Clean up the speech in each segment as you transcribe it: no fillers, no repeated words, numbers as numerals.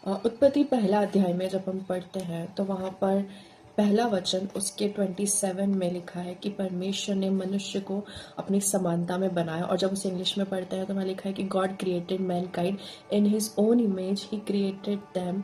उत्पत्ति पहला अध्याय में जब हम पढ़ते हैं तो वहाँ पर पहला वचन उसके 27 में लिखा है कि परमेश्वर ने मनुष्य को अपनी समानता में बनाया। और जब उसे इंग्लिश में पढ़ते हैं तो वहाँ लिखा है कि God created Mankind in his own image, he created them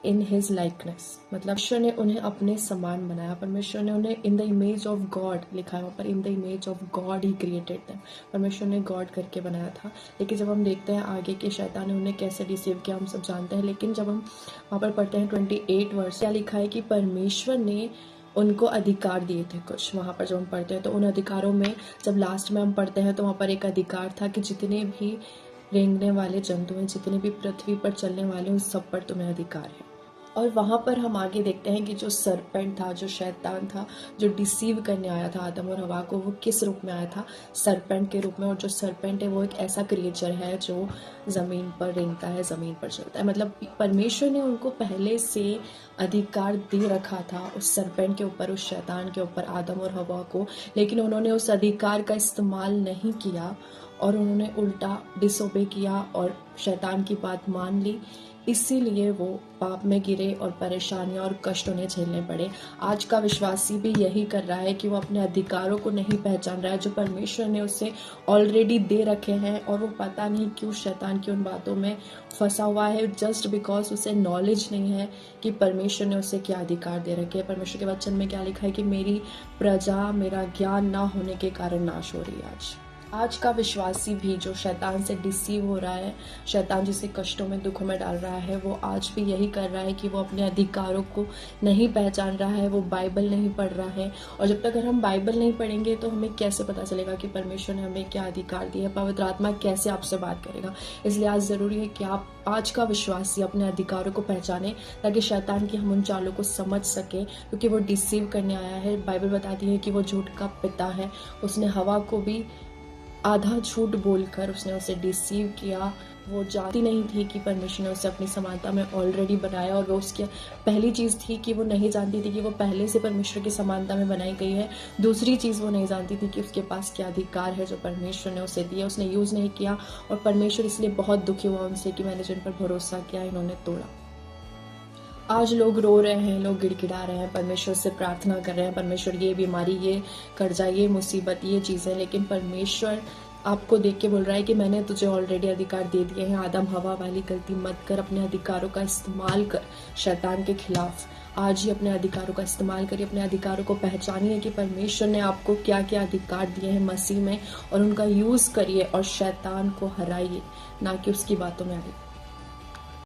in his likeness. मतलब ईश्वर ने उन्हें अपने समान बनाया। परमेश्वर ने उन्हें in the image of God लिखा है वहाँ पर, in the image of God he created them. परमेश्वर ने गॉड करके बनाया था। लेकिन जब हम देखते हैं आगे कि शैतान ने उन्हें कैसे डिसीव किया हम सब जानते हैं। लेकिन जब हम वहाँ पर पढ़ते हैं 28 वर्ष, क्या लिखा है कि परमेश्वर ने उनको अधिकार दिए थे कुछ। वहाँ पर जब हम पढ़ते हैं तो उन अधिकारों में जब लास्ट में हम पढ़ते हैं तो वहाँ पर एक अधिकार था कि जितने भी रेंगने वाले जंतु हैं, जितने भी पृथ्वी पर चलने वाले, उन सब पर तुम्हें अधिकार है। और वहाँ पर हम आगे देखते हैं कि जो सरपेंट था, जो शैतान था, जो डिसीव करने आया था आदम और हवा को, वो किस रूप में आया था? सरपेंट के रूप में। और जो सरपेंट है वो एक ऐसा क्रिएचर है जो ज़मीन पर रेंगता है, ज़मीन पर चलता है। मतलब परमेश्वर ने उनको पहले से अधिकार दे रखा था उस सरपेंट के ऊपर, उस शैतान के ऊपर, आदम और हवा को। लेकिन उन्होंने उस अधिकार का इस्तेमाल नहीं किया और उन्होंने उल्टा डिसोबे किया और शैतान की बात मान ली। इसीलिए वो पाप में गिरे और परेशानियां और कष्ट उन्हें झेलने पड़े। आज का विश्वासी भी यही कर रहा है कि वो अपने अधिकारों को नहीं पहचान रहा है जो परमेश्वर ने उसे ऑलरेडी दे रखे हैं, और वो पता नहीं क्यों शैतान की उन बातों में फंसा हुआ है, जस्ट बिकॉज उसे नॉलेज नहीं है कि परमेश्वर ने उसे क्या अधिकार दे रखे हैं। परमेश्वर के वचन में क्या लिखा है कि मेरी प्रजा मेरा ज्ञान ना होने के कारण नाश हो रही है। आज का विश्वासी भी जो शैतान से डिसीव हो रहा है, शैतान जिसे कष्टों में, दुखों में डाल रहा है, वो आज भी यही कर रहा है कि वो अपने अधिकारों को नहीं पहचान रहा है, वो बाइबल नहीं पढ़ रहा है। और जब तक हम बाइबल नहीं पढ़ेंगे तो हमें कैसे पता चलेगा कि परमेश्वर ने हमें क्या अधिकार दिया है? पवित्र आत्मा कैसे आपसे बात करेगा? इसलिए आज ज़रूरी है कि आप आज का विश्वासी अपने अधिकारों को पहचाने, ताकि शैतान की हम उन चालों को समझ सके, क्योंकि वो डिसीव करने आया है। बाइबल बताती है कि वो झूठ का पिता है। उसने हवा को भी आधा झूठ बोलकर उसने उसे डिसीव किया। वो जानती नहीं थी कि परमेश्वर ने उसे अपनी समानता में ऑलरेडी बनाया, और वो उसकी पहली चीज़ थी कि वो नहीं जानती थी कि वो पहले से परमेश्वर की समानता में बनाई गई है। दूसरी चीज़ वो नहीं जानती थी कि उसके पास क्या अधिकार है जो परमेश्वर ने उसे दिया, उसने यूज़ नहीं किया। और परमेश्वर इसलिए बहुत दुखी हुआ उनसे कि मैंने जिन पर भरोसा किया इन्होंने तोड़ा। आज लोग रो रहे हैं, लोग गिड़गिड़ा रहे हैं, परमेश्वर से प्रार्थना कर रहे हैं, परमेश्वर ये बीमारी, ये कर्जा, ये मुसीबत, ये चीज़ें। लेकिन परमेश्वर आपको देख के बोल रहा है कि मैंने तुझे ऑलरेडी अधिकार दे दिए हैं। आदम हवा वाली गलती मत कर, अपने अधिकारों का इस्तेमाल कर शैतान के खिलाफ। आज ही अपने अधिकारों का इस्तेमाल करिए, अपने अधिकारों को पहचानिए कि परमेश्वर ने आपको क्या क्या अधिकार दिए हैं मसीह में, और उनका यूज़ करिए और शैतान को हराइए, ना कि उसकी बातों में आइए।